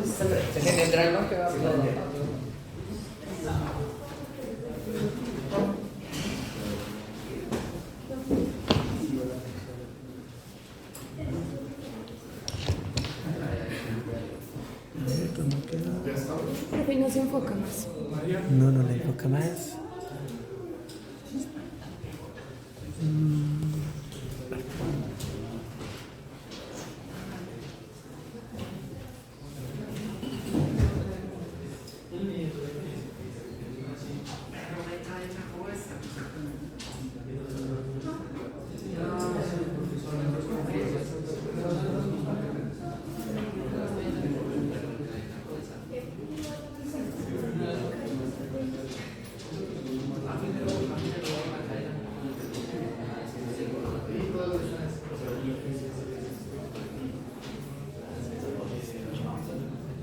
En el drive no queda todo. Profe, no se enfoca más. No, no le enfoca más.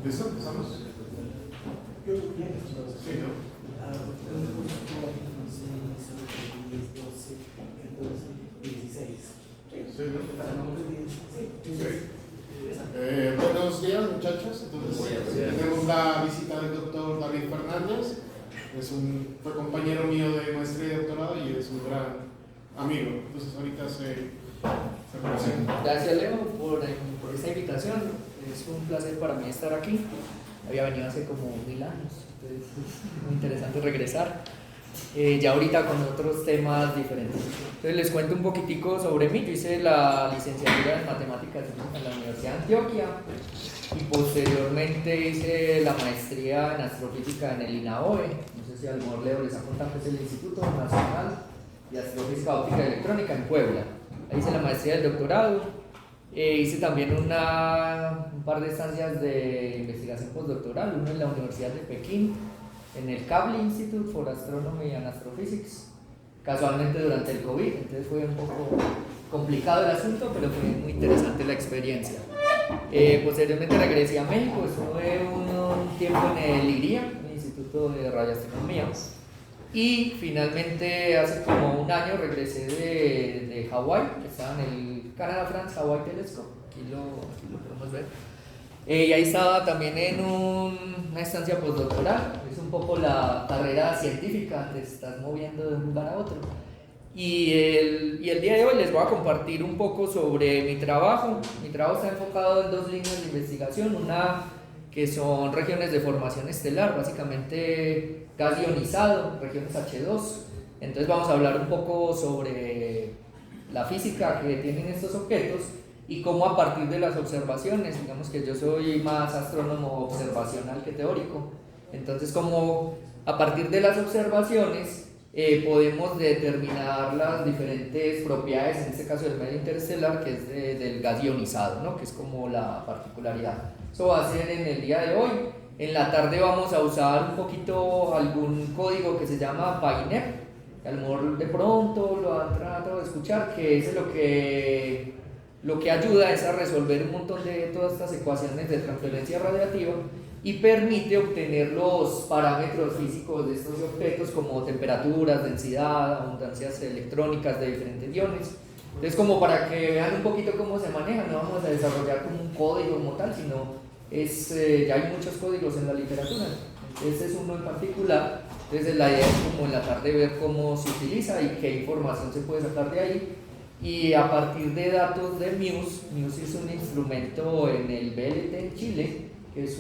¿Listo? ¿Empezamos? Sí, ¿no? Sí, buenos días, muchachos. Entonces, tenemos la visita del doctor David Fernández. Fue compañero mío de maestría y doctorado y es un gran amigo. Entonces, ahorita se presenta. Gracias, Leo, por esta invitación. Es un placer para mí estar aquí. Había venido hace como 1000 años, entonces es muy interesante regresar. Ya ahorita con otros temas diferentes. Entonces les cuento un poquitico sobre mí. Yo hice la licenciatura en Matemáticas en la Universidad de Antioquia y posteriormente hice la maestría en Astrofísica en el INAOE. No sé si a lo mejor Leo les ha contado que es el Instituto Nacional de Astrofísica Óptica y Electrónica en Puebla. Ahí hice la maestría del doctorado. Hice también un par de estancias de investigación postdoctoral, uno en la Universidad de Pekín, en el Kavli Institute for Astronomy and Astrophysics, casualmente durante el COVID, entonces fue un poco complicado el asunto, pero fue muy interesante la experiencia. Posteriormente regresé a México, estuve un tiempo en el IRIA, el Instituto de Radioastronomía, y finalmente hace como un año regresé de Hawái, que estaba en el Canada France Hawaii Telescope, aquí lo podemos ver. Y ahí estaba también en una estancia postdoctoral, es un poco la carrera científica, te estás moviendo de un lugar a otro. Y el día de hoy les voy a compartir un poco sobre mi trabajo. Mi trabajo está enfocado en 2 líneas de investigación, una que son regiones de formación estelar, básicamente gas ionizado, regiones H2. Entonces vamos a hablar un poco sobre la física que tienen estos objetos y cómo a partir de las observaciones, digamos que yo soy más astrónomo observacional que teórico, entonces como a partir de las observaciones podemos determinar las diferentes propiedades, en este caso del medio interestelar, que es del gas ionizado, ¿no? Que es como la particularidad. Eso va a ser en el día de hoy. En la tarde vamos a usar un poquito algún código que se llama PyNet, que a lo mejor de pronto lo han tratado de escuchar, que es lo que ayuda es a resolver un montón de todas estas ecuaciones de transferencia radiativa y permite obtener los parámetros físicos de estos objetos como temperaturas, densidad, abundancias electrónicas de diferentes iones. Entonces, como para que vean un poquito cómo se maneja, no vamos a desarrollar como un código como tal, sino ya hay muchos códigos en la literatura. Este es uno en particular. Entonces la idea es como en la tarde ver cómo se utiliza y qué información se puede sacar de ahí. Y a partir de datos de MUSE es un instrumento en el BLT en Chile, que es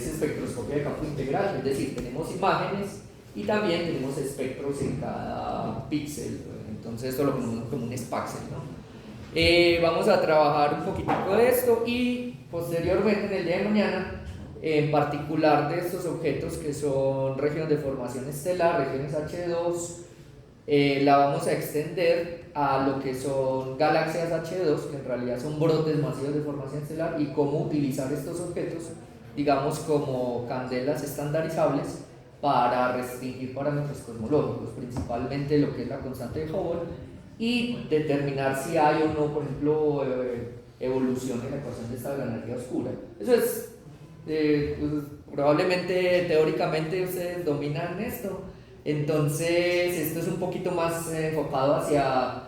espectroscopia de campo integral, es decir, tenemos imágenes y también tenemos espectros en cada píxel, entonces esto lo conocemos como un spaxel, ¿no? Vamos a trabajar un poquitico de esto y posteriormente en el día de mañana, en particular de estos objetos que son regiones de formación estelar, regiones H2, la vamos a extender a lo que son galaxias H2, que en realidad son brotes masivos de formación estelar, y cómo utilizar estos objetos, digamos, como candelas estandarizables para restringir parámetros cosmológicos, principalmente lo que es la constante de Hubble, y determinar si hay o no, por ejemplo, evolución en la ecuación de estado de la energía oscura. Eso es, pues, probablemente teóricamente ustedes dominan esto. Entonces, esto es un poquito más enfocado hacia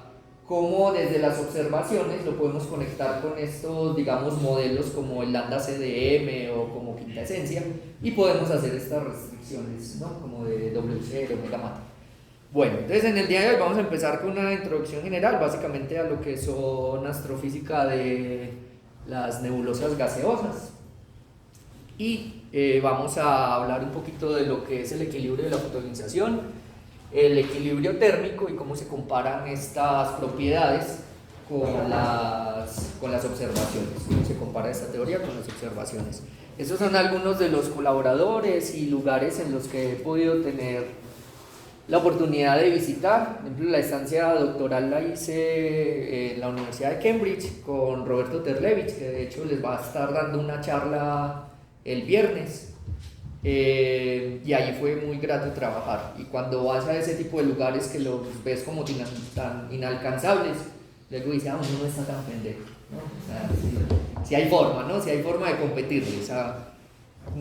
cómo desde las observaciones lo podemos conectar con estos, digamos, modelos como el lambda CDM o como quinta esencia, y podemos hacer estas restricciones, ¿no? Como de W0, omega mata. Bueno, entonces en el día de hoy vamos a empezar con una introducción general, básicamente a lo que son astrofísica de las nebulosas gaseosas, y vamos a hablar un poquito de lo que es el equilibrio de la fotonización, el equilibrio térmico y cómo se comparan estas propiedades con las observaciones, cómo se compara esta teoría con las observaciones. Estos son algunos de los colaboradores y lugares en los que he podido tener la oportunidad de visitar. Por ejemplo, la estancia doctoral la hice en la Universidad de Cambridge con Roberto Terlevich, que de hecho les va a estar dando una charla el viernes, y allí fue muy grato trabajar. Y cuando vas a ese tipo de lugares que los ves como tan inalcanzables, luego dices, uno no está tan pendejo, ¿no? O sea, si hay forma, ¿no? Si hay forma de competirle, o sea,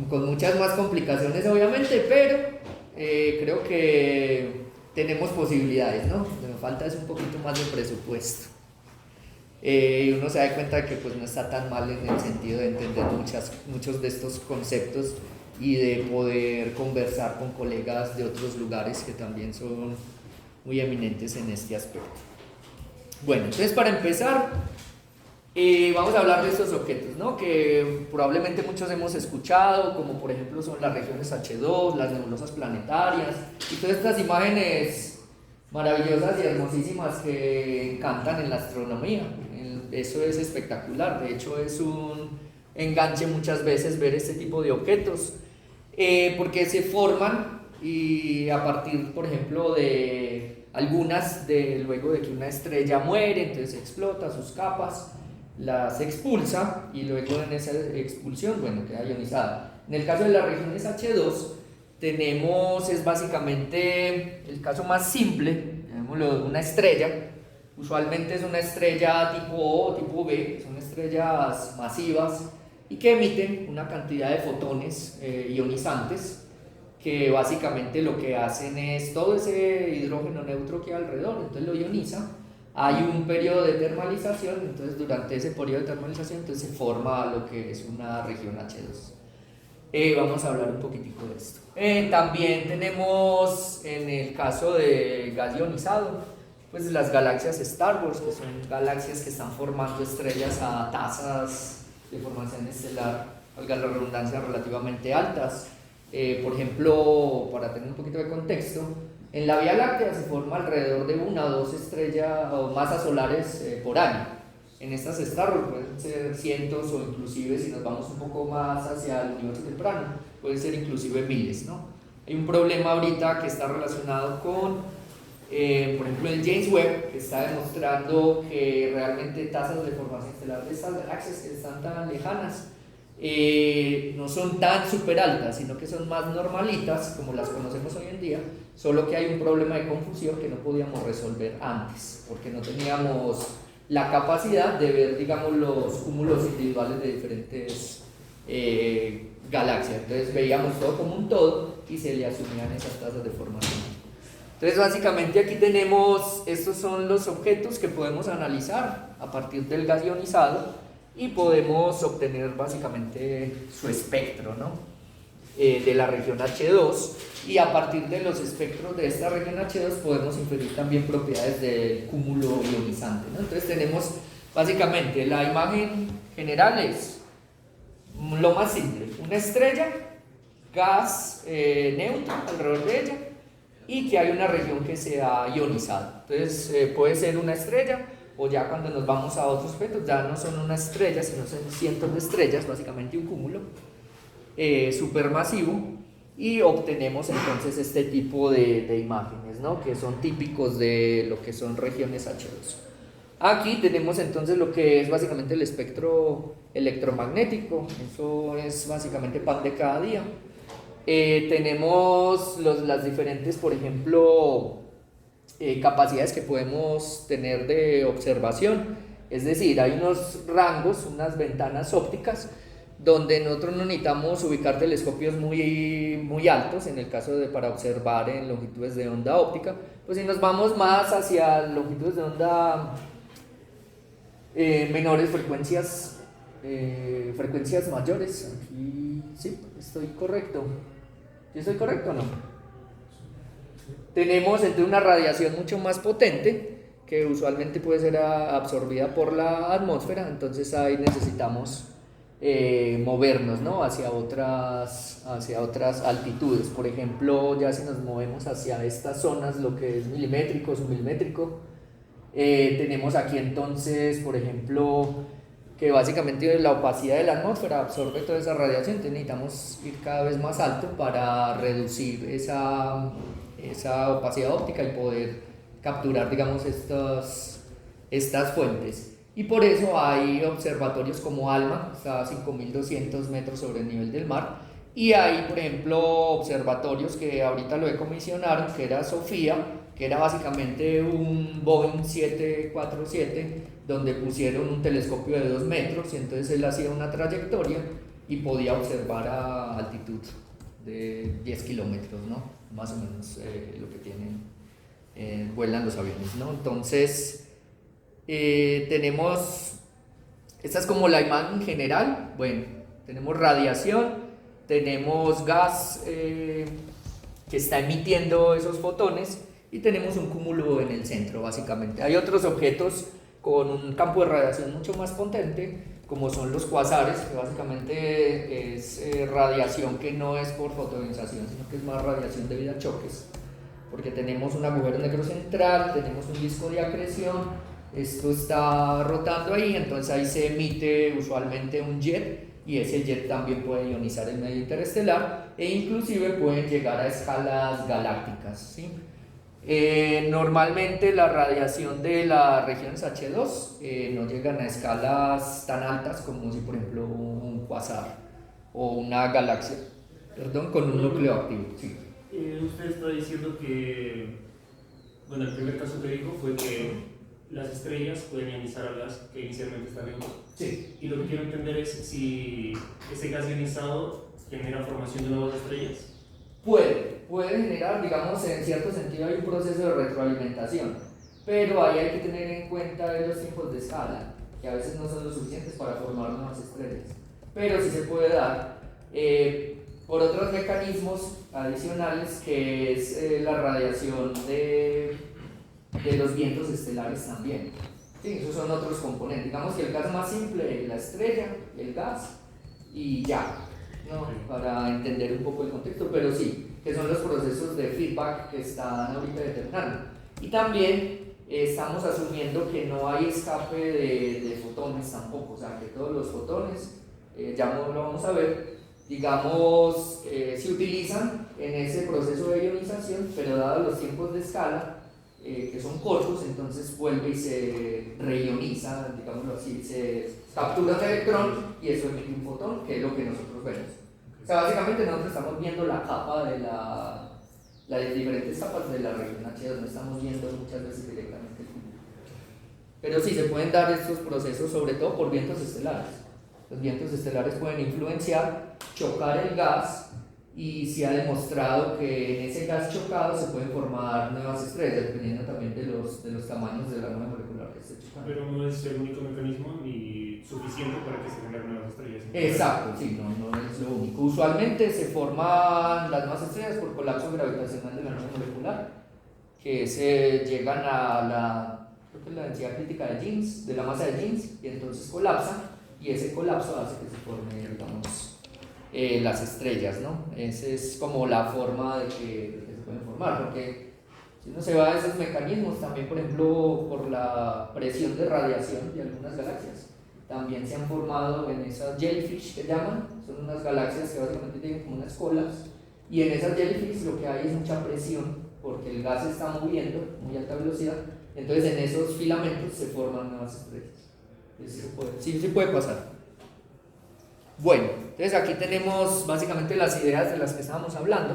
con muchas más complicaciones obviamente, pero creo que tenemos posibilidades, ¿no? Lo que me falta es un poquito más de presupuesto. Y uno se da cuenta de que pues no está tan mal en el sentido de entender muchos de estos conceptos y de poder conversar con colegas de otros lugares que también son muy eminentes en este aspecto. Bueno, entonces para empezar, vamos a hablar de estos objetos, ¿no? Que probablemente muchos hemos escuchado, como por ejemplo son las regiones H2, las nebulosas planetarias y todas estas imágenes maravillosas y hermosísimas que encantan en la astronomía. Eso es espectacular, de hecho es un enganche muchas veces ver este tipo de objetos, porque se forman y a partir, por ejemplo, de algunas, luego de que una estrella muere, entonces explota sus capas, las expulsa y luego en esa expulsión, bueno, queda ionizada. En el caso de las regiones H2 es básicamente el caso más simple, llamémoslo una estrella. Usualmente es una estrella tipo O o tipo B, son estrellas masivas y que emiten una cantidad de fotones ionizantes, que básicamente lo que hacen es todo ese hidrógeno neutro que hay alrededor, entonces lo ioniza. Hay un periodo de termalización, entonces durante ese periodo de termalización entonces se forma lo que es una región H2. Vamos a hablar un poquitico de esto. También tenemos en el caso de gas ionizado, pues las galaxias Star Wars, que son galaxias que están formando estrellas a tasas de formación estelar, valga la redundancia, relativamente altas. Por ejemplo, para tener un poquito de contexto, en la Vía Láctea se forma alrededor de 1 o 2 estrellas o masas solares por año. En estas Star Wars pueden ser cientos o inclusive, si nos vamos un poco más hacia el universo temprano, pueden ser inclusive miles, ¿no? Hay un problema ahorita que está relacionado con por ejemplo el James Webb, que está demostrando que realmente tasas de formación estelar de estas galaxias que están tan lejanas no son tan súper altas, sino que son más normalitas como las conocemos hoy en día, solo que hay un problema de confusión que no podíamos resolver antes, porque no teníamos la capacidad de ver, digamos, los cúmulos individuales de diferentes galaxias. Entonces veíamos todo como un todo y se le asumían esas tasas de formación. Entonces básicamente aquí tenemos, estos son los objetos que podemos analizar a partir del gas ionizado y podemos obtener básicamente su espectro, ¿no? De la región H2, y a partir de los espectros de esta región H2 podemos inferir también propiedades del cúmulo ionizante, ¿no? Entonces tenemos básicamente la imagen general es lo más simple, una estrella, gas neutro alrededor de ella, y que hay una región que se ha ionizado. Entonces puede ser una estrella, o ya cuando nos vamos a otros objetos ya no son una estrella, sino son cientos de estrellas, básicamente un cúmulo supermasivo, y obtenemos entonces este tipo de imágenes, ¿no? Que son típicos de lo que son regiones H2. Aquí tenemos entonces lo que es básicamente el espectro electromagnético, eso es básicamente pan de cada día. Tenemos las diferentes, por ejemplo, capacidades que podemos tener de observación, es decir, hay unos rangos, unas ventanas ópticas donde nosotros no necesitamos ubicar telescopios muy altos, en el caso de para observar en longitudes de onda óptica. Pues si nos vamos más hacia longitudes de onda menores, frecuencias mayores, aquí sí, estoy correcto. ¿Sí estoy correcto o no? Tenemos entre una radiación mucho más potente que usualmente puede ser absorbida por la atmósfera, entonces ahí necesitamos movernos, ¿no? hacia otras altitudes. Por ejemplo, ya si nos movemos hacia estas zonas, lo que es milimétrico, submilimétrico, tenemos aquí entonces, por ejemplo, que básicamente la opacidad de la atmósfera absorbe toda esa radiación, entonces necesitamos ir cada vez más alto para reducir esa opacidad óptica y poder capturar, digamos, estas fuentes. Y por eso hay observatorios como ALMA, está a 5.200 metros sobre el nivel del mar, y hay, por ejemplo, observatorios que ahorita lo comisionaron, que era SOFIA, que era básicamente un Boeing 747, donde pusieron un telescopio de 2 metros, y entonces él hacía una trayectoria y podía observar a altitud de 10 kilómetros, ¿no? Más o menos lo que tienen, vuelan los aviones, ¿no? Entonces, tenemos, esta es como la imagen general. Bueno, tenemos radiación, tenemos gas que está emitiendo esos fotones y tenemos un cúmulo en el centro, básicamente. Hay otros objetos con un campo de radiación mucho más potente, como son los cuasares, que básicamente es radiación que no es por fotonización, sino que es más radiación debido a choques, porque tenemos un agujero negro central, tenemos un disco de acreción, esto está rotando ahí, entonces ahí se emite usualmente un jet, y ese jet también puede ionizar el medio interestelar e inclusive pueden llegar a escalas galácticas, ¿sí? Normalmente la radiación de las regiones H2 no llegan a escalas tan altas como si, por ejemplo, un cuasar o una galaxia, perdón, con un núcleo activo. Sí. Usted está diciendo que, bueno, el primer caso que dijo fue que las estrellas pueden ionizar al gas que inicialmente está vivo. Sí. Y lo que quiero entender es si ese gas ionizado genera formación de nuevas estrellas. Puede generar, digamos, en cierto sentido hay un proceso de retroalimentación, pero ahí hay que tener en cuenta los tiempos de escala, que a veces no son lo suficientes para formar nuevas estrellas, pero sí se puede dar por otros mecanismos adicionales, que es la radiación de los vientos estelares también. Sí, esos son otros componentes. Digamos que el gas más simple es la estrella, el gas, y ya, ¿no? Para entender un poco el contexto, pero sí, que son los procesos de feedback que están ahorita determinando. Y también estamos asumiendo que no hay escape de fotones tampoco, o sea, que todos los fotones, ya lo vamos a ver, digamos, se utilizan en ese proceso de ionización, pero dados los tiempos de escala, que son cortos, entonces vuelve y se reioniza, digámoslo así, se captura un electrón y eso emite un fotón, que es lo que nosotros vemos. O sea, básicamente nosotros estamos viendo la capa de las diferentes capas de la región H2, no estamos viendo muchas veces directamente el cúmulo. Pero sí se pueden dar estos procesos, sobre todo por vientos estelares. Los vientos estelares pueden influenciar, chocar el gas, y se ha demostrado que en ese gas chocado se pueden formar nuevas estrellas, dependiendo también de los tamaños de la nube molecular que esté chocando. Pero no es el único mecanismo ni suficiente para que se generen nuevas estrellas. Exacto, sí, no es lo único. Usualmente se forman las nuevas estrellas por colapso gravitacional de la nube molecular, que se llegan a creo que la densidad crítica de Jeans, de la masa de Jeans, y entonces colapsan, y ese colapso hace que se forme, digamos, las estrellas, ¿no? Esa es como la forma de que se pueden formar, porque si uno se va a esos mecanismos, también, por ejemplo, por la presión de radiación de algunas galaxias, también se han formado en esas jellyfish que llaman, son unas galaxias que básicamente tienen como unas colas, y en esas jellyfish lo que hay es mucha presión, porque el gas se está moviendo a muy alta velocidad, entonces en esos filamentos se forman nuevas estrellas. Sí puede pasar. Bueno, entonces aquí tenemos básicamente las ideas de las que estábamos hablando,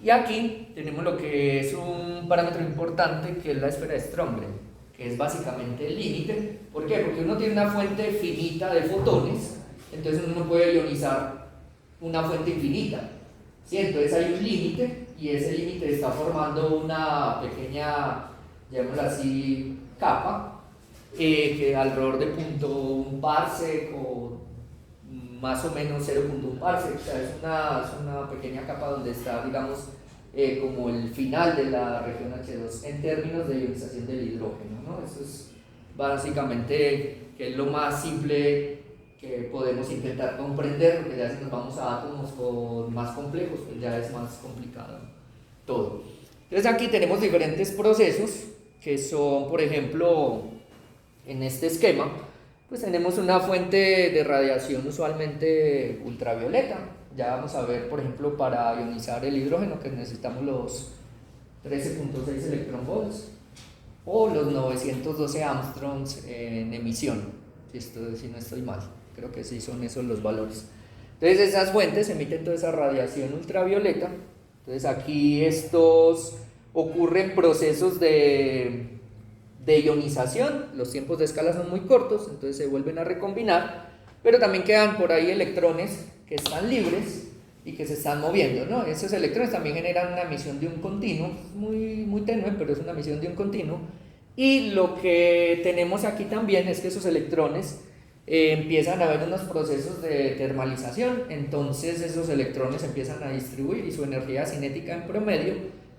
y aquí tenemos lo que es un parámetro importante, que es la esfera de Strömgren, que es básicamente el límite. ¿Por qué? Porque uno tiene una fuente finita de fotones entonces uno no puede ionizar una fuente infinita, ¿sí? Entonces hay un límite y ese límite está formando una pequeña, llamémoslo así, capa que alrededor de 0.1 parsec o más o menos 0.1 parsec, o sea, es una pequeña capa donde está, digamos, como el final de la región H2 en términos de ionización del hidrógeno, ¿no? Eso es básicamente que es lo más simple que podemos intentar comprender, porque ya si nos vamos a átomos más complejos, pues ya es más complicado todo. Entonces aquí tenemos diferentes procesos que son, por ejemplo, en este esquema, pues tenemos una fuente de radiación usualmente ultravioleta. Ya vamos a ver, por ejemplo, para ionizar el hidrógeno que necesitamos los 13.6 electronvolts o los 912 angstroms en emisión, si no estoy mal, creo que sí son esos los valores. Entonces esas fuentes emiten toda esa radiación ultravioleta. Entonces aquí estos ocurren procesos de ionización, los tiempos de escala son muy cortos, entonces se vuelven a recombinar, pero también quedan por ahí electrones que están libres y que se están moviendo, ¿no? Esos electrones también generan una emisión de un continuo, muy tenue, pero es una emisión de un continuo. Y lo que tenemos aquí también es que esos electrones empiezan a haber unos procesos de termalización, entonces esos electrones empiezan a distribuir y su energía cinética en promedio,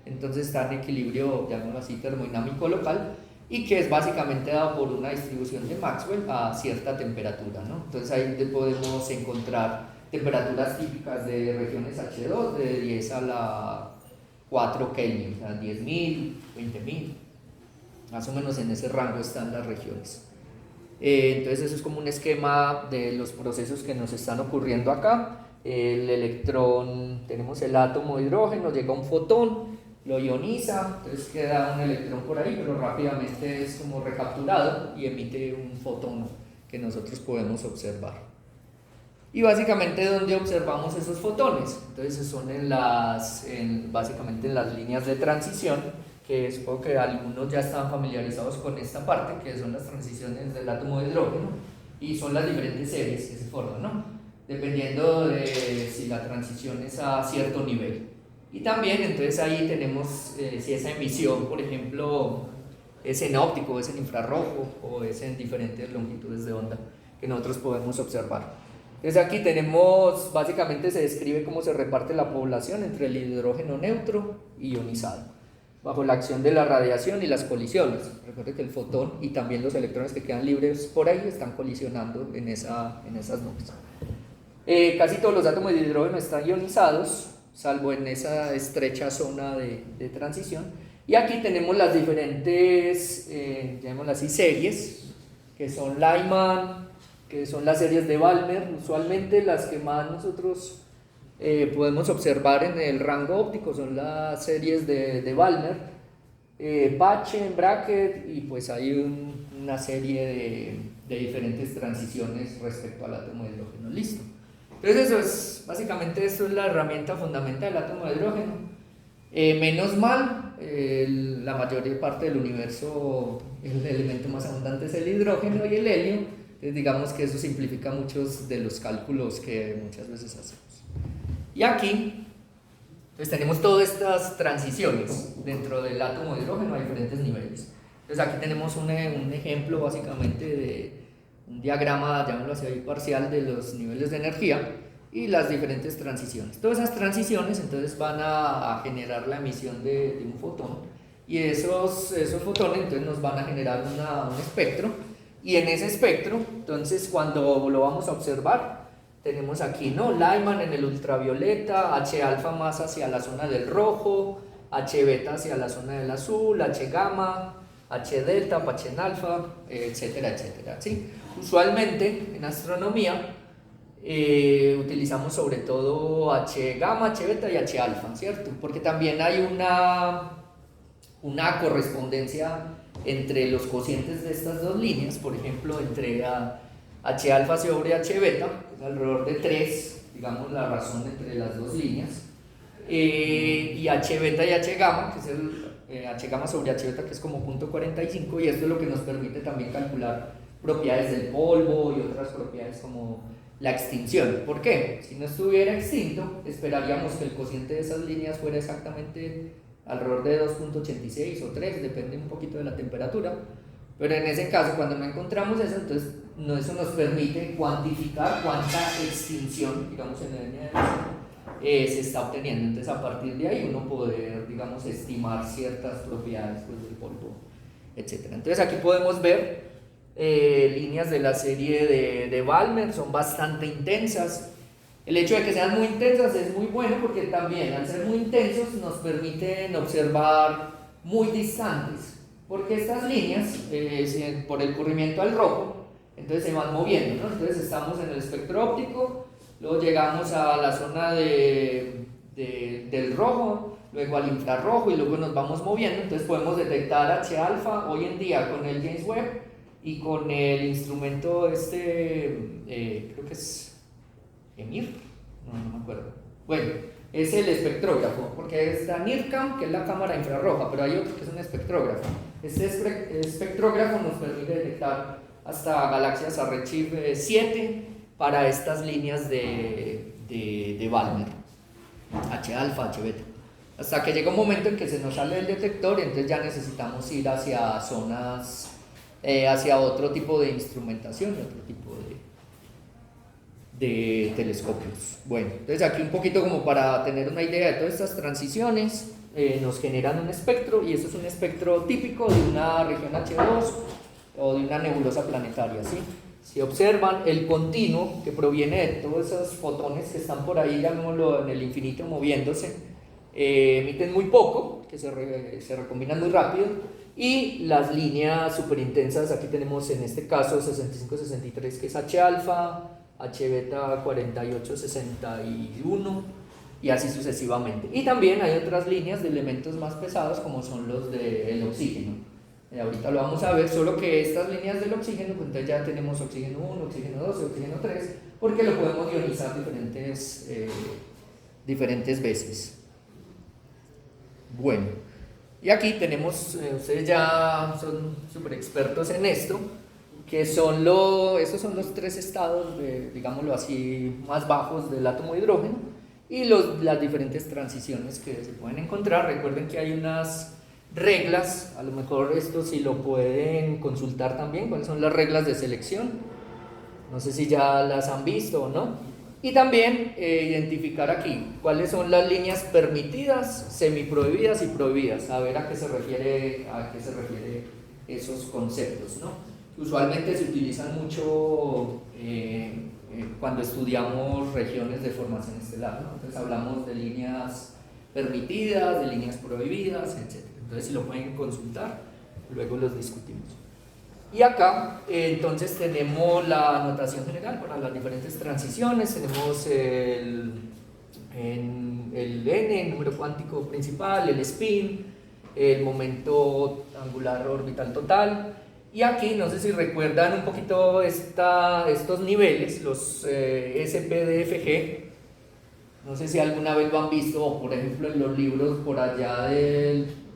entonces está en equilibrio, llamémoslo así, termodinámico local, y que es básicamente dado por una distribución de Maxwell a cierta temperatura, ¿no? Entonces ahí podemos encontrar temperaturas típicas de regiones H2 de 10 a la 4 Kelvin, o sea, 10.000, 20.000, más o menos en ese rango están las regiones. Entonces eso es como un esquema de los procesos que nos están ocurriendo acá. El electrón, tenemos el átomo de hidrógeno, llega un fotón, lo ioniza, entonces queda un electrón por ahí, pero rápidamente es como recapturado y emite un fotón que nosotros podemos observar. Y básicamente, ¿dónde observamos esos fotones? Entonces son básicamente en las líneas de transición, que supongo que algunos ya están familiarizados con esta parte, que son las transiciones del átomo de hidrógeno, y son las diferentes series que se forman, ¿no? Dependiendo de si la transición es a cierto nivel. Y también, entonces ahí tenemos si esa emisión, por ejemplo, es en óptico, es en infrarrojo o es en diferentes longitudes de onda que nosotros podemos observar. Entonces aquí tenemos, básicamente se describe cómo se reparte la población entre el hidrógeno neutro y ionizado, bajo la acción de la radiación y las colisiones. Recuerden que el fotón y también los electrones que quedan libres por ahí están colisionando en esas nubes. Casi todos los átomos de hidrógeno están ionizados, salvo en esa estrecha zona de transición. Y aquí tenemos las diferentes, llamémoslas así, series, que son Lyman, que son las series de Balmer, usualmente las que más nosotros podemos observar en el rango óptico son las series de Balmer, Pache, Brackett, y pues hay una serie de diferentes transiciones respecto al átomo de hidrógeno. Listo. Entonces básicamente eso es la herramienta fundamental del átomo de hidrógeno. Menos mal, la mayor parte del universo, el elemento más abundante es el hidrógeno y el helio. Entonces digamos que eso simplifica muchos de los cálculos que muchas veces hacemos. Y aquí pues tenemos todas estas transiciones dentro del átomo de hidrógeno a diferentes niveles. Entonces aquí tenemos un ejemplo básicamente de un diagrama, llamémoslo así, parcial de los niveles de energía y las diferentes transiciones. Todas esas transiciones entonces van a generar la emisión de un fotón, y esos fotones entonces nos van a generar un espectro, y en ese espectro entonces cuando lo vamos a observar tenemos aquí, ¿no? Lyman en el ultravioleta, H alfa más hacia la zona del rojo, H beta hacia la zona del azul, H gamma, H delta, H en alfa, etcétera, etcétera, ¿sí? Usualmente en astronomía utilizamos sobre todo H gamma, H beta y H alfa, ¿cierto? Porque también hay una correspondencia entre los cocientes de estas dos líneas, por ejemplo, entre H alfa sobre H beta, es alrededor de 3, digamos la razón entre las dos líneas, y H beta y H gamma, que es el H gamma sobre H beta, que es como 0.45, y esto es lo que nos permite también calcular propiedades del polvo y otras propiedades como la extinción. ¿Por qué? Si no estuviera extinto, esperaríamos que el cociente de esas líneas fuera exactamente alrededor de 2.86 o 3, depende un poquito de la temperatura. Pero en ese caso, cuando no encontramos eso, entonces eso nos permite cuantificar cuánta extinción, digamos, en la línea de se está obteniendo. Entonces, a partir de ahí, uno poder, digamos, estimar ciertas propiedades pues, del polvo, etc. Entonces, aquí podemos ver líneas de la serie de Balmer, son bastante intensas. El hecho de que sean muy intensas es muy bueno porque también, al ser muy intensos, nos permiten observar muy distantes. Porque estas líneas, por el corrimiento al rojo, entonces se van moviendo, ¿no? Entonces estamos en el espectro óptico, luego llegamos a la zona del rojo, luego al infrarrojo y luego nos vamos moviendo. Entonces podemos detectar H-alfa hoy en día con el James Webb y con el instrumento creo que es EMIR, no me acuerdo. Bueno, es el espectrógrafo, porque está NIRCam, que es la cámara infrarroja, pero hay otro que es un espectrógrafo. Este espectrógrafo nos permite detectar hasta galaxias a Redshift 7 para estas líneas de Balmer, H-alfa, H-beta. Hasta que llega un momento en que se nos sale el detector y entonces ya necesitamos ir hacia zonas, hacia otro tipo de instrumentación, otro tipo de telescopios. Bueno, entonces aquí un poquito como para tener una idea de todas estas transiciones, nos generan un espectro y esto es un espectro típico de una región H2 o de una nebulosa planetaria, ¿sí? Si observan el continuo que proviene de todos esos fotones que están por ahí, llamémoslo en el infinito moviéndose, emiten muy poco, que se recombinan muy rápido, y las líneas superintensas, aquí tenemos en este caso 65-63 que es H-alfa, H-beta 48-61 y así sucesivamente. Y también hay otras líneas de elementos más pesados como son los del oxígeno. Ahorita lo vamos a ver, solo que estas líneas del oxígeno, pues entonces ya tenemos oxígeno 1, oxígeno 2, oxígeno 3, porque lo podemos ionizar diferentes veces. Bueno, y aquí tenemos, ustedes ya son súper expertos en esto, que son esos son los tres estados, digámoslo así, más bajos del átomo de hidrógeno y las diferentes transiciones que se pueden encontrar. Recuerden que hay unas reglas, a lo mejor esto sí lo pueden consultar también, cuáles son las reglas de selección, no sé si ya las han visto o no, y también identificar aquí cuáles son las líneas permitidas, semiprohibidas y prohibidas, a ver a qué se refiere esos conceptos, ¿no? Usualmente se utilizan mucho cuando estudiamos regiones de formación estelar, ¿no? Entonces hablamos de líneas permitidas, de líneas prohibidas, etc. Entonces si lo pueden consultar, luego los discutimos. Y acá entonces tenemos la notación general para las diferentes transiciones, tenemos el N, el número cuántico principal, el spin, el momento angular orbital total. Y aquí, no sé si recuerdan un poquito estos niveles, los SPDFG, no sé si alguna vez lo han visto, o por ejemplo en los libros por allá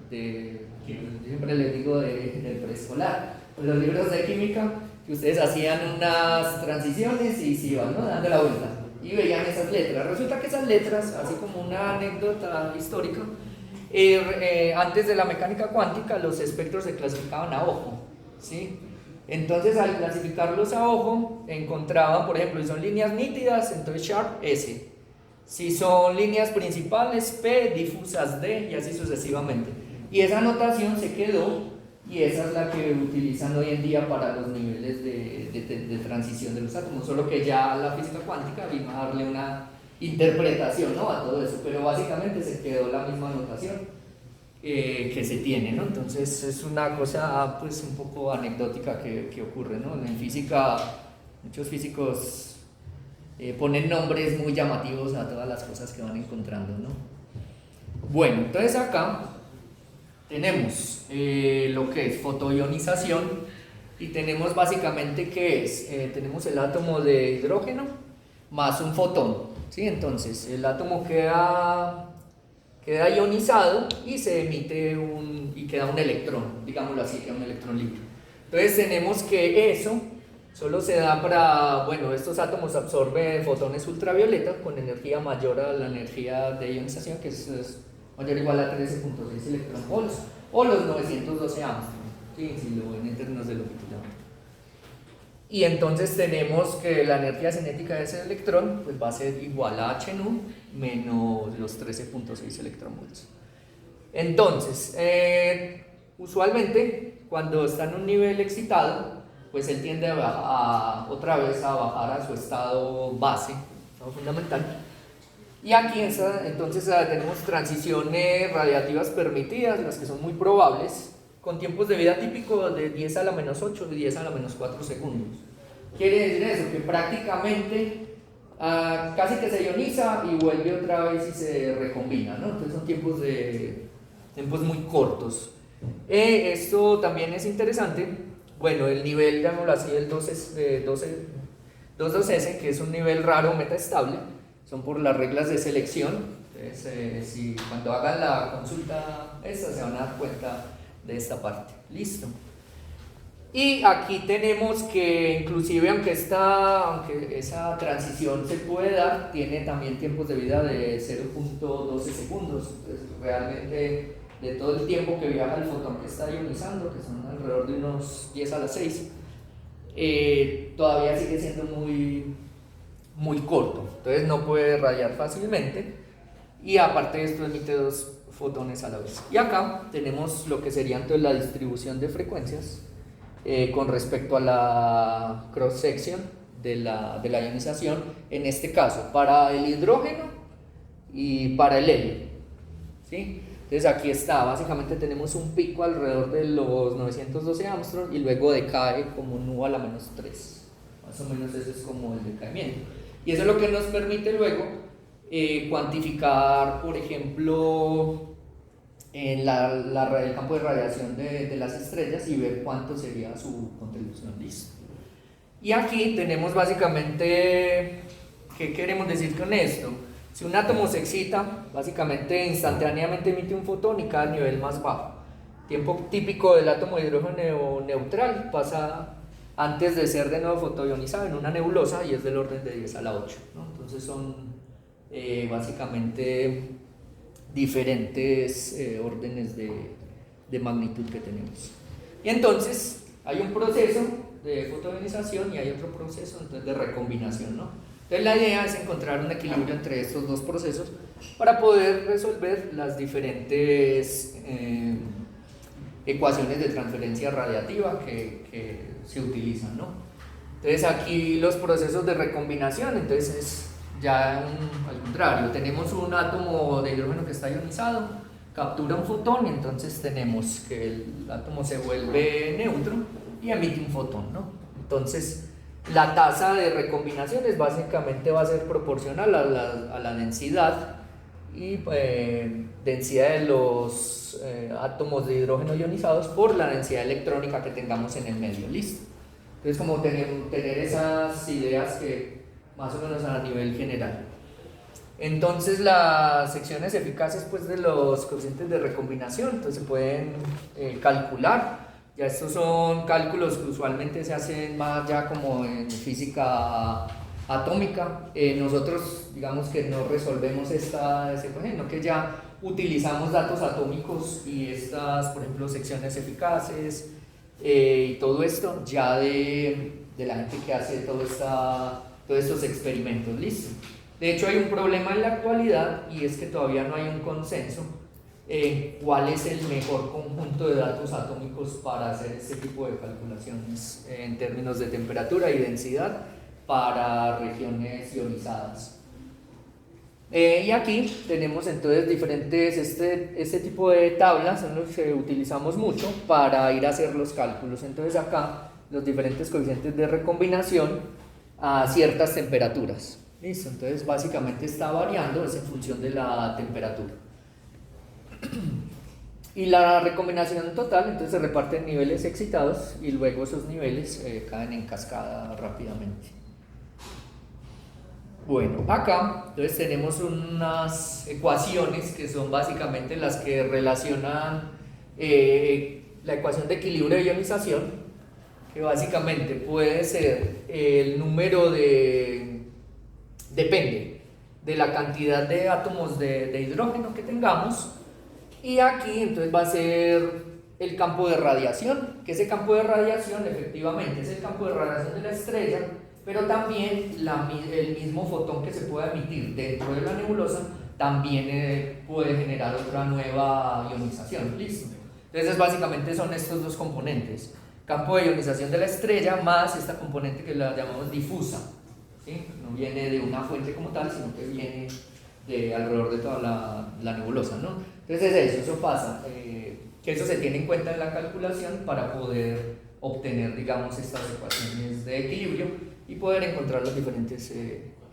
siempre les digo del preescolar, en los libros de química, que ustedes hacían unas transiciones y se iban, ¿no?, dando la vuelta, y veían esas letras. Resulta que esas letras, así como una anécdota histórica, antes de la mecánica cuántica los espectros se clasificaban a ojo, ¿sí? Entonces al clasificarlos a ojo encontraban, por ejemplo, si son líneas nítidas, entonces sharp S, si son líneas principales P, difusas D, y así sucesivamente. Y esa notación se quedó y esa es la que utilizan hoy en día para los niveles de transición de los átomos, solo que ya la física cuántica vino a darle una interpretación, ¿no?, a todo eso, pero básicamente se quedó la misma notación que se tiene, ¿no? Entonces es una cosa pues un poco anecdótica que ocurre, ¿no? En física muchos físicos ponen nombres muy llamativos a todas las cosas que van encontrando, ¿no? Bueno, entonces acá tenemos lo que es fotoionización y tenemos básicamente ¿qué es? Tenemos el átomo de hidrógeno más un fotón, ¿sí? Entonces el átomo queda ionizado y se emite y queda un electrón, digámoslo así, queda un electrón libre. Entonces tenemos que eso Solo se da para, bueno, estos átomos absorben fotones ultravioleta con energía mayor a la energía de ionización, que es mayor o igual a 13.6 electronvolts, o los 912 Armstrong, ¿sí? Si lo ven en términos de longitud. Y entonces tenemos que la energía cinética de ese electrón pues va a ser igual a h nu menos los 13.6 electronvolts. Entonces, usualmente cuando está en un nivel excitado, pues él tiende otra vez a bajar a su estado base, estado fundamental. Y aquí entonces tenemos transiciones radiativas permitidas, las que son muy probables, con tiempos de vida típicos de 10 a la menos 8 y 10 a la menos 4 segundos. Quiere decir eso, que prácticamente casi que se ioniza y vuelve otra vez y se recombina, ¿no? Entonces son tiempos muy cortos. Esto también es interesante. Bueno, el nivel, llamémoslo así, el 22S, que es un nivel raro metaestable, son por las reglas de selección. Entonces, si cuando hagan la consulta esta se van a dar cuenta de esta parte. Listo. Y aquí tenemos que inclusive aunque esa transición se puede dar, tiene también tiempos de vida de 0.12 segundos. Entonces, realmente de todo el tiempo que viaja el fotón que está ionizando, que son alrededor de unos 10 a la 6, todavía sigue siendo muy corto, entonces no puede radiar fácilmente, y aparte de esto emite 2 fotones a la vez. Y acá tenemos lo que sería entonces la distribución de frecuencias con respecto a la cross section de la ionización, en este caso para el hidrógeno y para el helio, ¿sí? Entonces aquí está, básicamente tenemos un pico alrededor de los 912 Armstrong y luego decae como nu a la menos 3, más o menos eso es como el decaimiento, y eso es lo que nos permite luego cuantificar, por ejemplo, en el campo de radiación de las estrellas y ver cuánto sería su contribución. Listo. Y aquí tenemos básicamente, ¿qué queremos decir con esto? Si un átomo se excita, básicamente instantáneamente emite un fotón y cada nivel más bajo. Tiempo típico del átomo de hidrógeno neutral pasa antes de ser de nuevo fotoionizado en una nebulosa y es del orden de 10 a la 8, ¿no? Entonces son básicamente diferentes órdenes de magnitud que tenemos. Y entonces hay un proceso de fotoionización y hay otro proceso entonces de recombinación, ¿no? Entonces la idea es encontrar un equilibrio entre estos dos procesos para poder resolver las diferentes ecuaciones de transferencia radiativa que se utilizan, ¿no? Entonces aquí los procesos de recombinación, entonces es ya al contrario, tenemos un átomo de hidrógeno que está ionizado, captura un fotón y entonces tenemos que el átomo se vuelve neutro y emite un fotón, ¿no? Entonces la tasa de recombinaciones básicamente va a ser proporcional a la densidad y densidad de los átomos de hidrógeno ionizados por la densidad electrónica que tengamos en el medio. Listo. Entonces, como tener esas ideas que más o menos a nivel general. Entonces las secciones eficaces pues, de los coeficientes de recombinación entonces se pueden calcular. Ya estos son cálculos que usualmente se hacen más ya como en física atómica. Nosotros digamos que no resolvemos ese ecuación, sino que ya utilizamos datos atómicos y estas, por ejemplo, secciones eficaces y todo esto ya de la gente que hace todos estos experimentos. Listo. De hecho hay un problema en la actualidad y es que todavía no hay un consenso cuál es el mejor conjunto de datos atómicos para hacer este tipo de calculaciones en términos de temperatura y densidad para regiones ionizadas. Y aquí tenemos entonces diferentes, este tipo de tablas son los que utilizamos mucho para ir a hacer los cálculos. Entonces acá los diferentes coeficientes de recombinación a ciertas temperaturas. Listo, entonces básicamente está variando, es en función de la temperatura. Y la recombinación total entonces se reparte en niveles excitados y luego esos niveles caen en cascada rápidamente. Bueno, acá entonces tenemos unas ecuaciones que son básicamente las que relacionan la ecuación de equilibrio de ionización que básicamente puede ser el número depende de la cantidad de átomos de hidrógeno que tengamos, y aquí entonces va a ser el campo de radiación, que ese campo de radiación efectivamente es el campo de radiación de la estrella, pero también el mismo fotón que se pueda emitir dentro de la nebulosa también puede generar otra nueva ionización. Listo. Entonces básicamente son estos dos componentes: campo de ionización de la estrella más esta componente que la llamamos difusa, ¿sí? No viene de una fuente como tal, sino que viene de alrededor de toda la nebulosa, ¿no? Entonces eso pasa, que eso se tiene en cuenta en la calculación para poder obtener, digamos, estas ecuaciones de equilibrio y poder encontrar las diferentes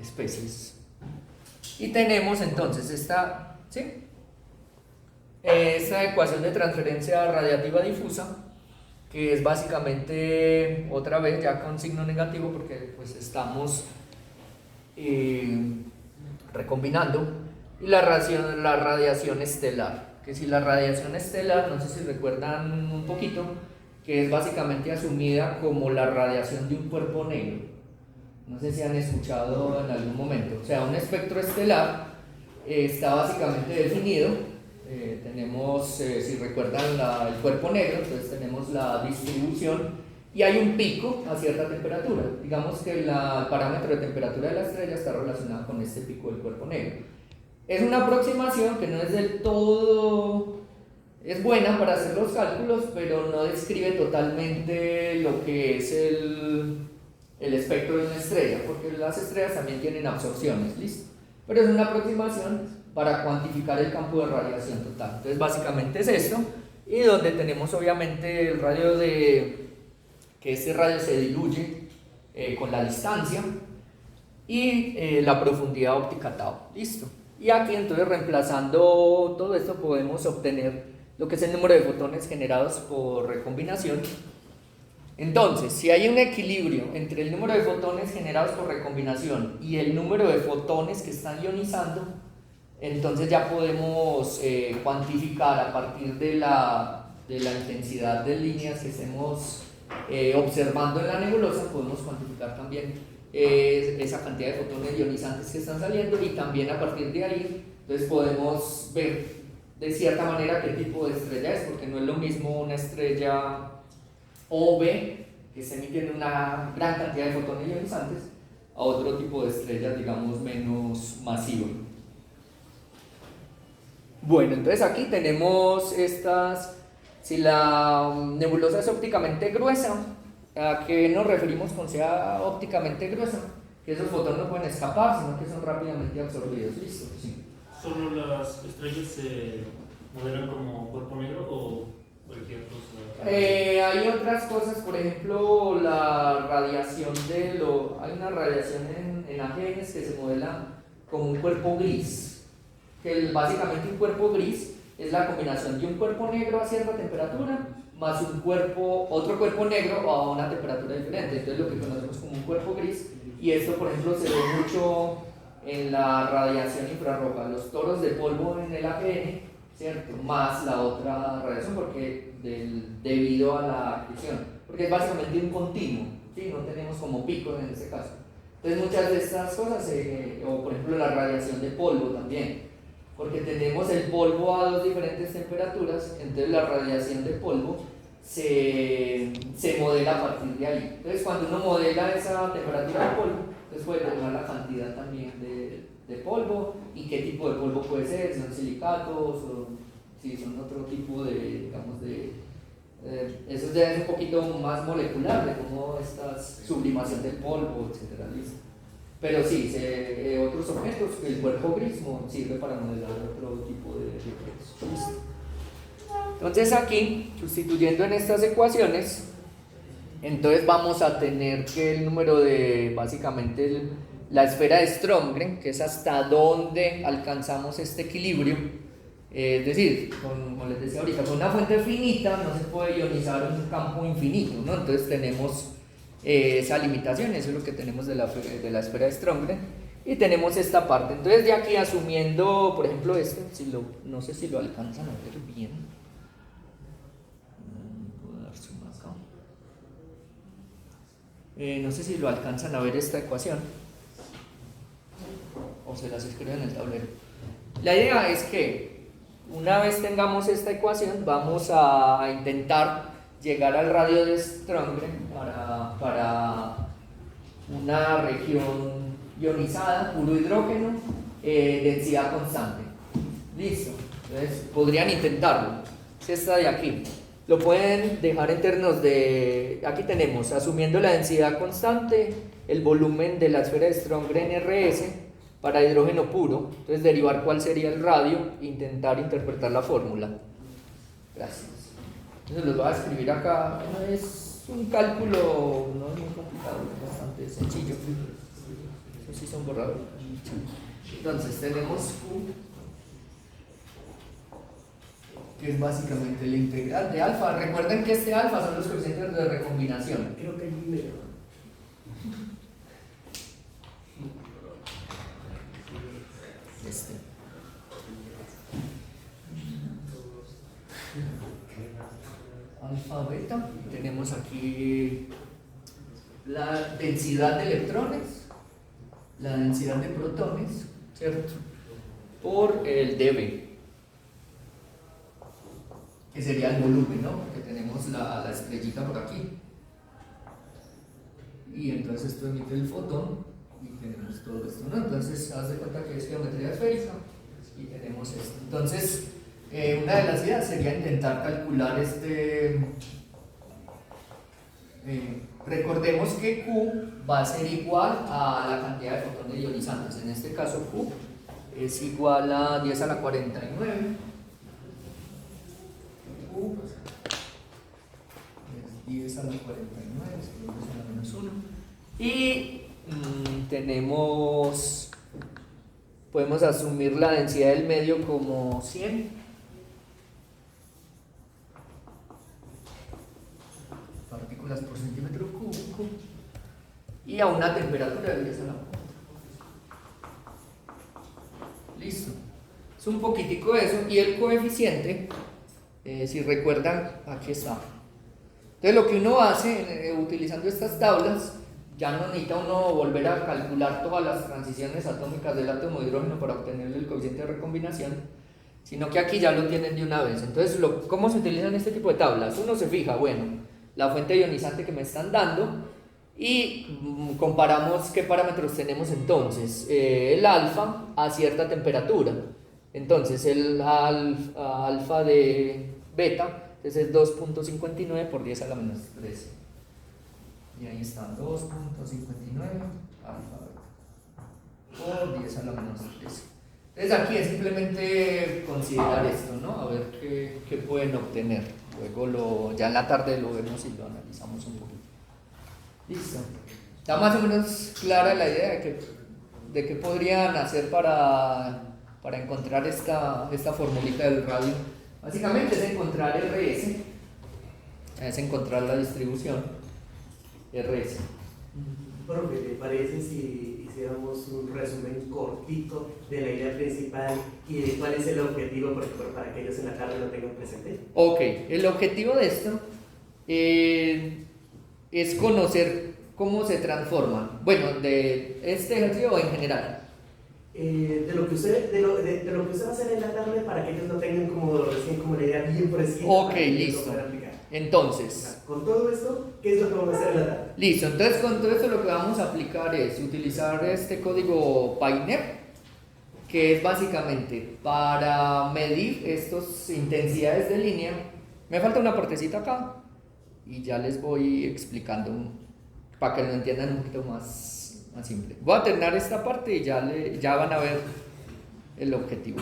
especies. Y tenemos entonces esta ecuación de transferencia radiativa difusa, que es básicamente, otra vez ya con signo negativo, porque pues estamos recombinando, y la radiación estelar, que si la radiación estelar, no sé si recuerdan un poquito, que es básicamente asumida como la radiación de un cuerpo negro. No sé si han escuchado en algún momento. O sea, un espectro estelar está básicamente definido. Tenemos, si recuerdan, el cuerpo negro, entonces tenemos la distribución y hay un pico a cierta temperatura. Digamos que el parámetro de temperatura de la estrella está relacionado con este pico del cuerpo negro. Es una aproximación que no es del todo, es buena para hacer los cálculos, pero no describe totalmente lo que es el espectro de una estrella, porque las estrellas también tienen absorciones, ¿listo? Pero es una aproximación para cuantificar el campo de radiación total. Entonces básicamente es esto, y donde tenemos obviamente el radio que este radio se diluye con la distancia, y la profundidad óptica tau, listo. Y aquí entonces, reemplazando todo esto, podemos obtener lo que es el número de fotones generados por recombinación. Entonces, si hay un equilibrio entre el número de fotones generados por recombinación y el número de fotones que están ionizando, entonces ya podemos cuantificar a partir de la intensidad de líneas que estemos observando en la nebulosa, podemos cuantificar también esa cantidad de fotones ionizantes que están saliendo, y también a partir de ahí entonces podemos ver de cierta manera qué tipo de estrella es, porque no es lo mismo una estrella OB que está emitiendo una gran cantidad de fotones ionizantes a otro tipo de estrellas, digamos, menos masiva. Bueno, entonces aquí tenemos estas. Si la nebulosa es ópticamente gruesa, ¿a qué nos referimos con sea ópticamente gruesa? Que esos fotones no pueden escapar, sino que son rápidamente absorbidos. ¿Listo? Sí. ¿Solo las estrellas se modelan como cuerpo negro o cualquier cosa? Hay otras cosas, por ejemplo, la radiación hay una radiación en AGNs que se modela como un cuerpo gris, que básicamente un cuerpo gris es la combinación de un cuerpo negro a cierta temperatura más otro cuerpo negro a una temperatura diferente. Entonces lo que conocemos como un cuerpo gris, y esto por ejemplo se ve mucho en la radiación infrarroja, los toros de polvo en el AGN, ¿cierto? Más la otra radiación, debido a la acreción, porque es básicamente un continuo, ¿sí? No tenemos como picos en este caso. Entonces muchas de estas cosas, o por ejemplo la radiación de polvo también, porque tenemos el polvo a dos diferentes temperaturas, entonces la radiación de polvo se modela a partir de ahí. Entonces cuando uno modela esa temperatura de polvo, entonces puede tomar la cantidad también de polvo y qué tipo de polvo puede ser, si son silicatos o si son otro tipo eso ya es un poquito más molecular, de cómo esta sublimación del polvo, etcétera, listo. Pero sí, otros objetos, el cuerpo gris sirve para modelar otro tipo de objetos. Entonces aquí, sustituyendo en estas ecuaciones, entonces vamos a tener que el número de, básicamente, la esfera de Strömgren, que es hasta donde alcanzamos este equilibrio. Es decir, como les decía ahorita, con una fuente finita no se puede ionizar un campo infinito, ¿no? Entonces tenemos esa limitación, eso es lo que tenemos de la esfera de Strömgren, y tenemos esta parte. Entonces ya aquí asumiendo, por ejemplo, no sé si lo alcanzan a ver bien. Puedo dar zoom acá. No sé si lo alcanzan a ver esta ecuación o se las escribo en el tablero. La idea es que una vez tengamos esta ecuación vamos a intentar llegar al radio de Strömgren para una región ionizada, puro hidrógeno, densidad constante. Listo, entonces podrían intentarlo. Es esta de aquí. Lo pueden dejar en términos de, aquí tenemos, asumiendo la densidad constante, el volumen de la esfera de Strömgren RS para hidrógeno puro. Entonces derivar cuál sería el radio e intentar interpretar la fórmula. Gracias. Entonces los voy a escribir acá. No es un cálculo, no es muy complicado, es bastante sencillo. Eso sí son borradores. Entonces tenemos Q, que es básicamente la integral de alfa. Recuerden que este alfa son los coeficientes de recombinación. Creo que hay dinero. Este. Alfa, beta. Tenemos aquí la densidad de electrones, la densidad de protones, ¿cierto? Por el dB, que sería el volumen, ¿no? Porque tenemos la estrellita por aquí. Y entonces esto emite el fotón y tenemos todo esto, ¿no? Entonces, haz de cuenta que es geometría esférica y tenemos esto. Entonces, una de las ideas sería intentar calcular recordemos que Q va a ser igual a la cantidad de fotones ionizantes. En este caso, Q es igual a 10 a la 49. Q es 10 a la 49, es 10 a la menos 1. Y podemos asumir la densidad del medio como 100. Partículas por centímetro cúbico. Y a una temperatura de 10 a la 4. Listo. Es un poquitico eso. Y el coeficiente, si recuerdan, aquí está. Entonces lo que uno hace utilizando estas tablas, ya no necesita uno volver a calcular todas las transiciones atómicas del átomo de hidrógeno para obtener el coeficiente de recombinación, sino que aquí ya lo tienen de una vez. Entonces, ¿cómo se utilizan este tipo de tablas? Uno se fija, bueno, la fuente ionizante que me están dando y comparamos qué parámetros tenemos entonces. El alfa a cierta temperatura. Entonces, el alfa de beta entonces es 2.59 por 10 a la menos 13. Y ahí está, 2.59 alfa beta por 10 a la menos 13. Entonces aquí es simplemente considerar esto, ¿no? A ver qué pueden obtener. Luego ya en la tarde lo vemos y lo analizamos un poquito. Listo. Está más o menos clara la idea de qué podrían hacer para encontrar esta formulita del radio. Básicamente es encontrar RS, es encontrar la distribución RS. Profe, ¿te parece si hiciéramos un resumen cortito de la idea principal y de cuál es el objetivo para que ellos en la tarde lo tengan presente? Ok, el objetivo de esto es conocer cómo se transforman. Bueno, de este ejercicio o en general. De lo que usted va a hacer en la tarde para que ellos no tengan como la idea bien precisa. Ok, listo. Entonces, con todo esto, ¿qué es lo que vamos a hacer en la tarde? Listo, entonces con todo esto lo que vamos a aplicar es utilizar este código PyNet, que es básicamente para medir estas intensidades de línea. Me falta una partecita acá y ya les voy explicando para que lo entiendan un poquito más simple. Voy a terminar esta parte y ya van a ver el objetivo.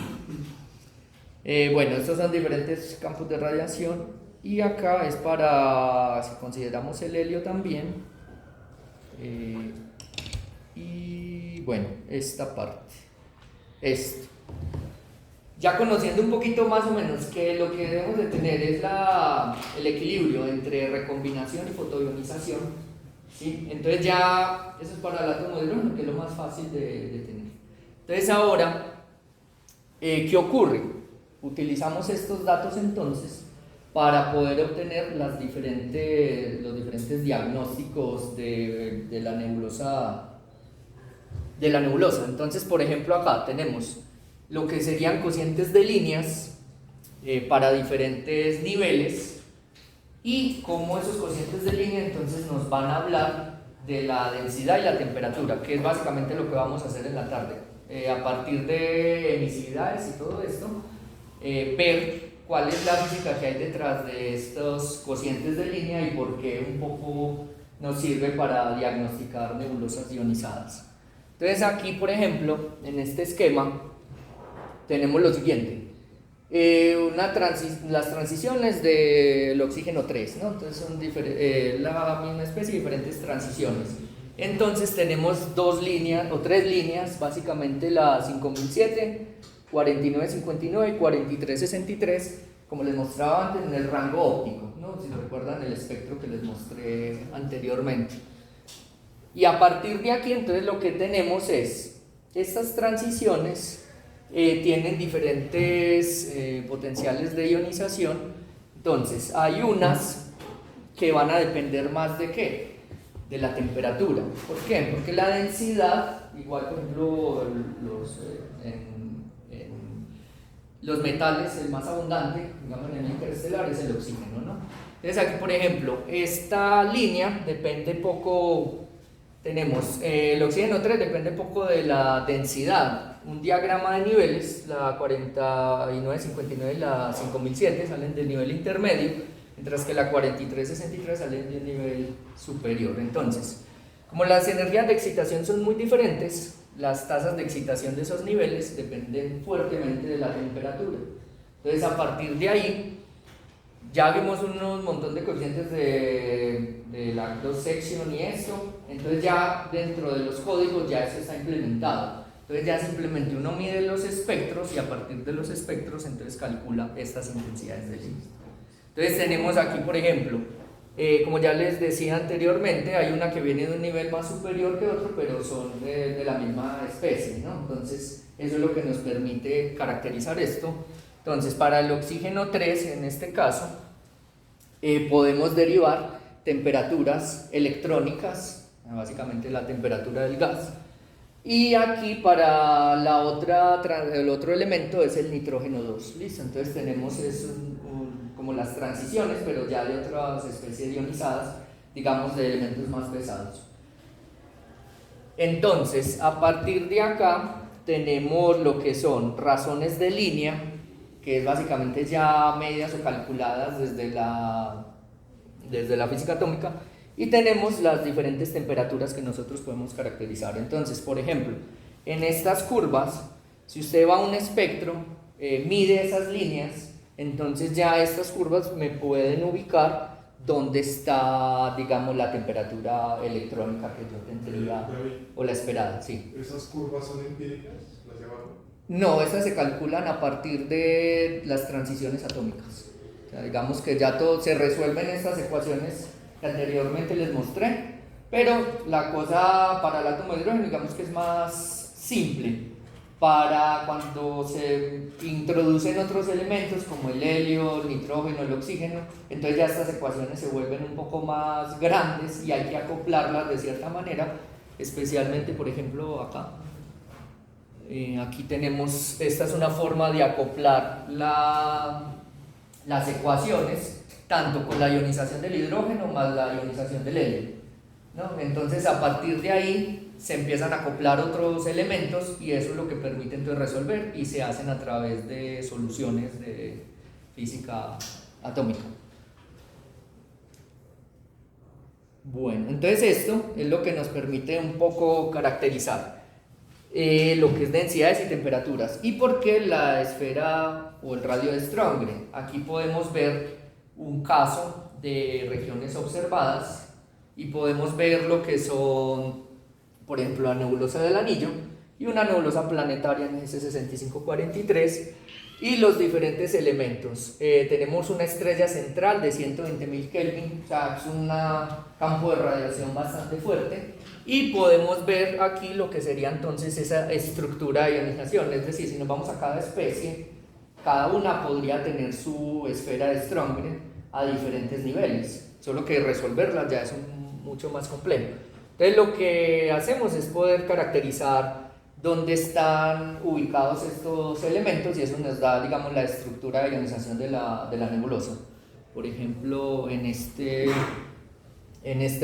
Bueno, estos son diferentes campos de radiación. Y acá es para, si consideramos el helio también, y bueno, esta parte, esto. Ya conociendo un poquito más o menos que lo que debemos de tener es el equilibrio entre recombinación y fotoionización, ¿sí? Entonces ya, eso es para el átomo de hidrógeno, que es lo más fácil de tener. Entonces ahora, ¿qué ocurre? Utilizamos estos datos entonces para poder obtener los diferentes diagnósticos de la nebulosa. Entonces, por ejemplo, acá tenemos lo que serían cocientes de líneas para diferentes niveles, y cómo esos cocientes de línea entonces nos van a hablar de la densidad y la temperatura, que es básicamente lo que vamos a hacer en la tarde. A partir de emisividades y todo esto, ver cuál es la física que hay detrás de estos cocientes de línea y por qué un poco nos sirve para diagnosticar nebulosas ionizadas. Entonces aquí, por ejemplo, en este esquema tenemos lo siguiente. Las transiciones del oxígeno 3, ¿no? Entonces son la misma especie, diferentes transiciones. Entonces tenemos dos líneas o tres líneas, básicamente la 5007, 4959 y 4363, como les mostraba antes, en el rango óptico, ¿no? Si recuerdan el espectro que les mostré anteriormente. Y a partir de aquí, entonces lo que tenemos es estas transiciones tienen diferentes potenciales de ionización. Entonces hay unas que van a depender más de ¿qué? De la temperatura. ¿Por qué? Porque la densidad, igual por ejemplo los metales, el más abundante, digamos en el interestelar, es el oxígeno, ¿no? Entonces aquí, por ejemplo, esta línea depende poco, tenemos el oxígeno 3 depende poco de la densidad. Un diagrama de niveles, la 4959 y la 5007 salen del nivel intermedio, mientras que la 4363 sale del nivel superior. Entonces, como las energías de excitación son muy diferentes, las tasas de excitación de esos niveles dependen fuertemente de la temperatura. Entonces, a partir de ahí, ya vimos un montón de coeficientes de la cross section y esto. Entonces ya dentro de los códigos ya eso está implementado. Entonces ya simplemente uno mide los espectros y a partir de los espectros entonces calcula estas intensidades de luz. Entonces tenemos aquí, por ejemplo, como ya les decía anteriormente, hay una que viene de un nivel más superior que otro, pero son de la misma especie, ¿no? Entonces eso es lo que nos permite caracterizar esto. Entonces para el oxígeno 3 en este caso podemos derivar temperaturas electrónicas, básicamente la temperatura del gas. Y aquí para el otro elemento es el nitrógeno 2, ¿listo? Entonces tenemos como las transiciones, pero ya de otras especies ionizadas, digamos de elementos más pesados. Entonces, a partir de acá tenemos lo que son razones de línea, que es básicamente ya medidas o calculadas desde la física atómica, y tenemos las diferentes temperaturas que nosotros podemos caracterizar. Entonces, por ejemplo, en estas curvas, si usted va a un espectro, mide esas líneas, entonces ya estas curvas me pueden ubicar dónde está, digamos, la temperatura electrónica que yo tendría, o la esperada, sí. ¿Esas curvas son empíricas? ¿Las de abajo? No, estas se calculan a partir de las transiciones atómicas. O sea, digamos que ya todo se resuelven estas ecuaciones que anteriormente les mostré, pero la cosa para el átomo de hidrógeno, digamos que es más simple. Para cuando se introducen otros elementos como el helio, el nitrógeno, el oxígeno, entonces ya estas ecuaciones se vuelven un poco más grandes y hay que acoplarlas de cierta manera, especialmente por ejemplo acá. Aquí tenemos, esta es una forma de acoplar las ecuaciones, tanto con la ionización del hidrógeno más la ionización del helio, ¿no? Entonces a partir de ahí se empiezan a acoplar otros elementos y eso es lo que permite entonces resolver, y se hacen a través de soluciones de física atómica. Bueno, entonces esto es lo que nos permite un poco caracterizar lo que es densidades y temperaturas. ¿Y por qué la esfera o el radio de Strömgren? Aquí podemos ver un caso de regiones observadas y podemos ver lo que son, por ejemplo, la nebulosa del Anillo y una nebulosa planetaria en S6543 y los diferentes elementos. Tenemos una estrella central de 120.000 Kelvin, o sea, es un campo de radiación bastante fuerte, y podemos ver aquí lo que sería entonces esa estructura de ionización. Es decir, si nos vamos a cada especie, cada una podría tener su esfera de Strömgren a diferentes niveles, solo que resolverlas ya es mucho más complejo. Entonces lo que hacemos es poder caracterizar dónde están ubicados estos elementos y eso nos da, digamos, la estructura de ionización de la nebulosa. Por ejemplo, en este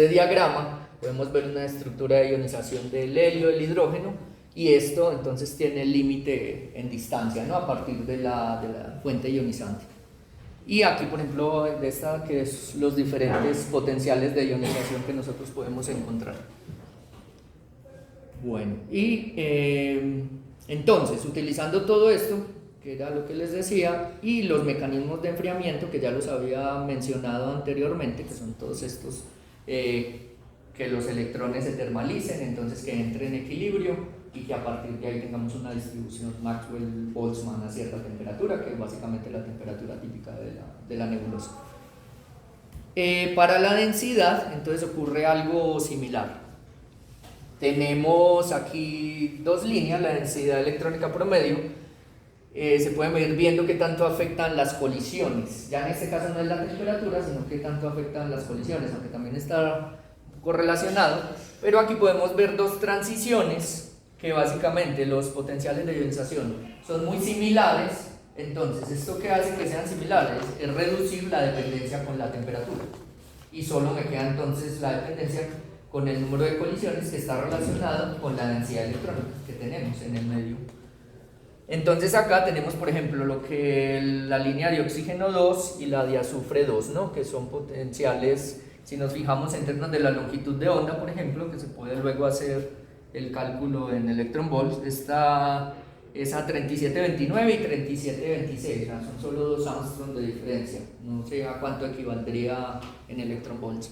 diagrama podemos ver una estructura de ionización del helio, del hidrógeno, y esto entonces tiene el límite en distancia, ¿no? A partir de la fuente ionizante. Y aquí, por ejemplo, de esta, que es los diferentes potenciales de ionización que nosotros podemos encontrar. Bueno, y entonces, utilizando todo esto, que era lo que les decía, y los mecanismos de enfriamiento, que ya los había mencionado anteriormente, que son todos estos, que los electrones se termalicen, entonces que entre en equilibrio, y que a partir de ahí tengamos una distribución Maxwell-Boltzmann a cierta temperatura, que es básicamente la temperatura típica de la nebulosa. Para la densidad, entonces ocurre algo similar. Tenemos aquí dos líneas, la densidad electrónica promedio. Se pueden ir viendo qué tanto afectan las colisiones. Ya en este caso no es la temperatura, sino qué tanto afectan las colisiones, aunque también está un poco relacionado. Pero aquí podemos ver dos transiciones que básicamente los potenciales de ionización son muy similares. Entonces, ¿esto qué hace que sean similares? Es reducir la dependencia con la temperatura. Y solo me queda entonces la dependencia con el número de colisiones que está relacionado con la densidad electrónica que tenemos en el medio. Entonces acá tenemos, por ejemplo, lo que la línea de oxígeno 2 y la de azufre 2, ¿no? Que son potenciales, si nos fijamos en términos de la longitud de onda, por ejemplo, que se puede luego hacer el cálculo en electron volts, está a 3729 y 3726, o sea, son solo 2 Armstrong de diferencia, no sé a cuánto equivaldría en electron volts.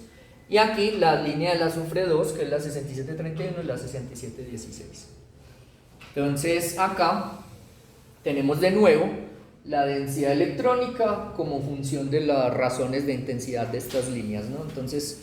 Y aquí la línea del azufre 2, que es la 6731 y la 6716. Entonces acá tenemos de nuevo la densidad electrónica como función de las razones de intensidad de estas líneas, ¿no? Entonces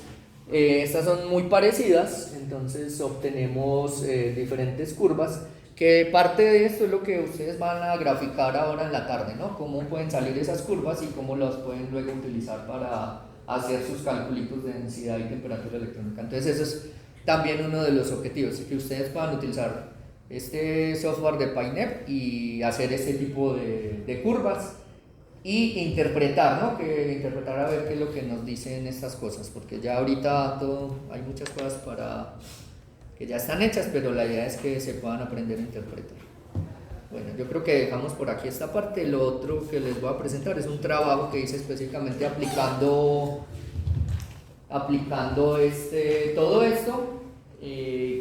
estas son muy parecidas, entonces obtenemos diferentes curvas, que parte de esto es lo que ustedes van a graficar ahora en la tarde, ¿no? Cómo pueden salir esas curvas y cómo las pueden luego utilizar para hacer sus calculitos de densidad y temperatura electrónica. Entonces eso es también uno de los objetivos, que ustedes puedan utilizar este software de PyNet y hacer este tipo de curvas y interpretar, ¿no? Que interpretar a ver qué es lo que nos dicen estas cosas, porque ya ahorita hay muchas cosas que ya están hechas, pero la idea es que se puedan aprender a interpretar. Bueno, yo creo que dejamos por aquí esta parte. Lo otro que les voy a presentar es un trabajo que hice específicamente aplicando todo esto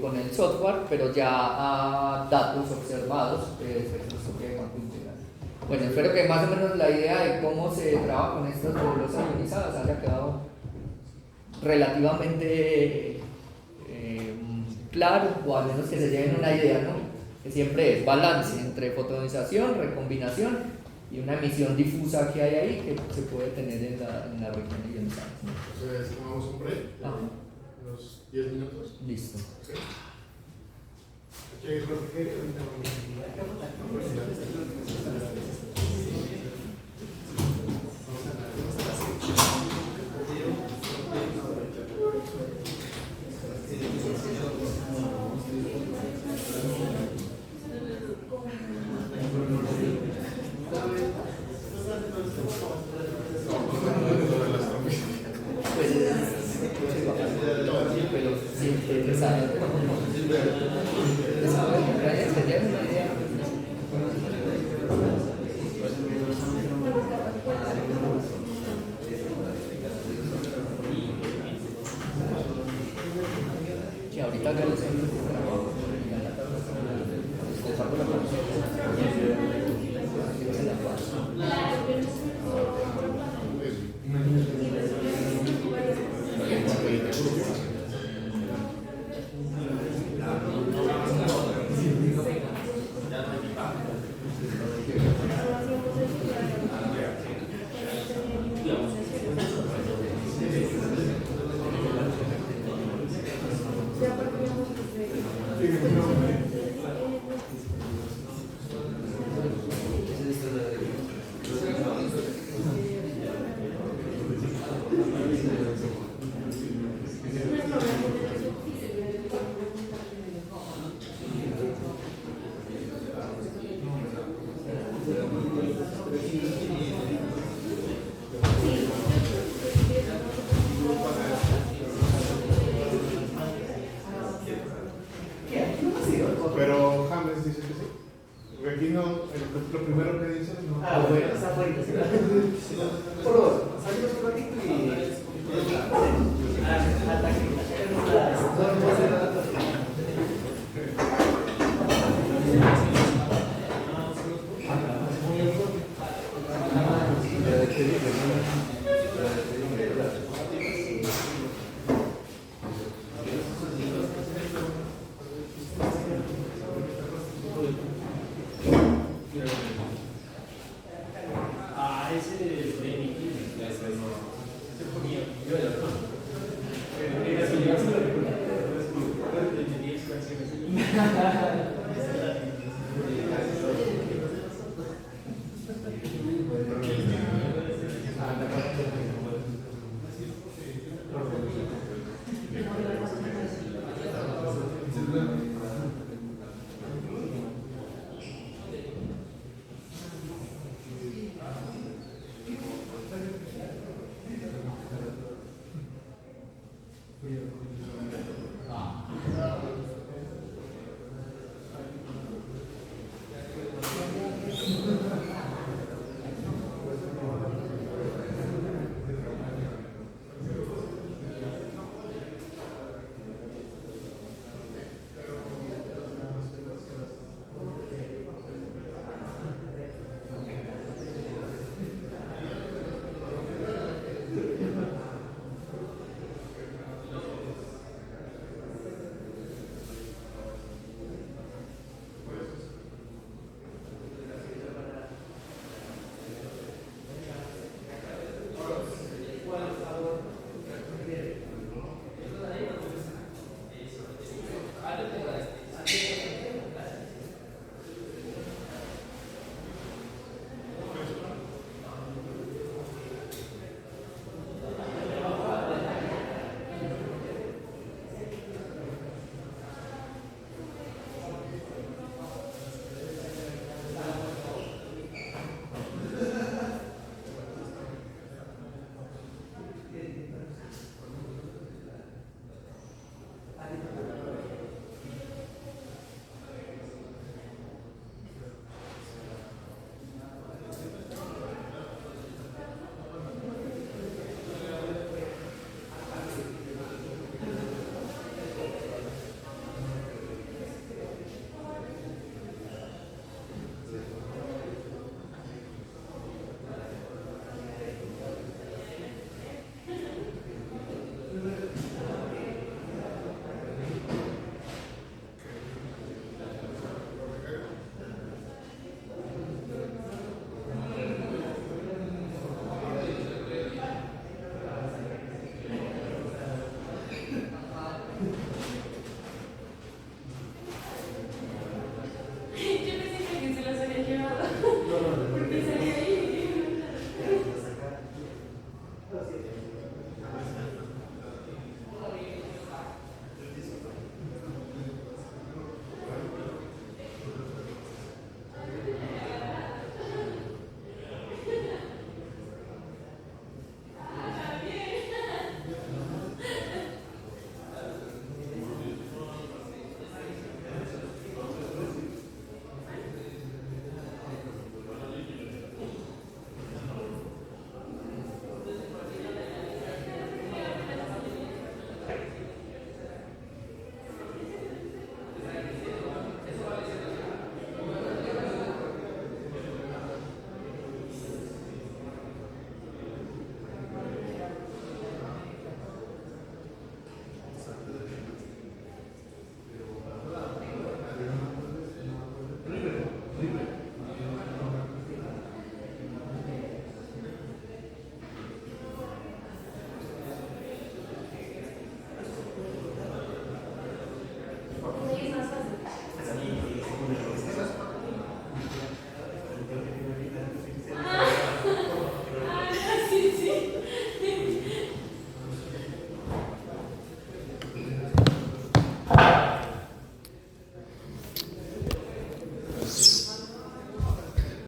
con el software, pero ya a datos observados de espectroscopia de campo integral. Bueno, espero que más o menos la idea de cómo se trabaja con estas nebulosas ionizadas haya quedado relativamente claro, o al menos que se lleven una idea, ¿no? Que siempre es balance entre fotonización, recombinación y una emisión difusa que hay ahí que se puede tener en la región ionizada. Entonces, tomamos un break, unos 10 minutos. Listo. Okay. Okay, Pero sí, interesante. lo primero que dices, ¿no? Ah, bueno, está fuerte. Por favor, salimos un ratito y... Ataque.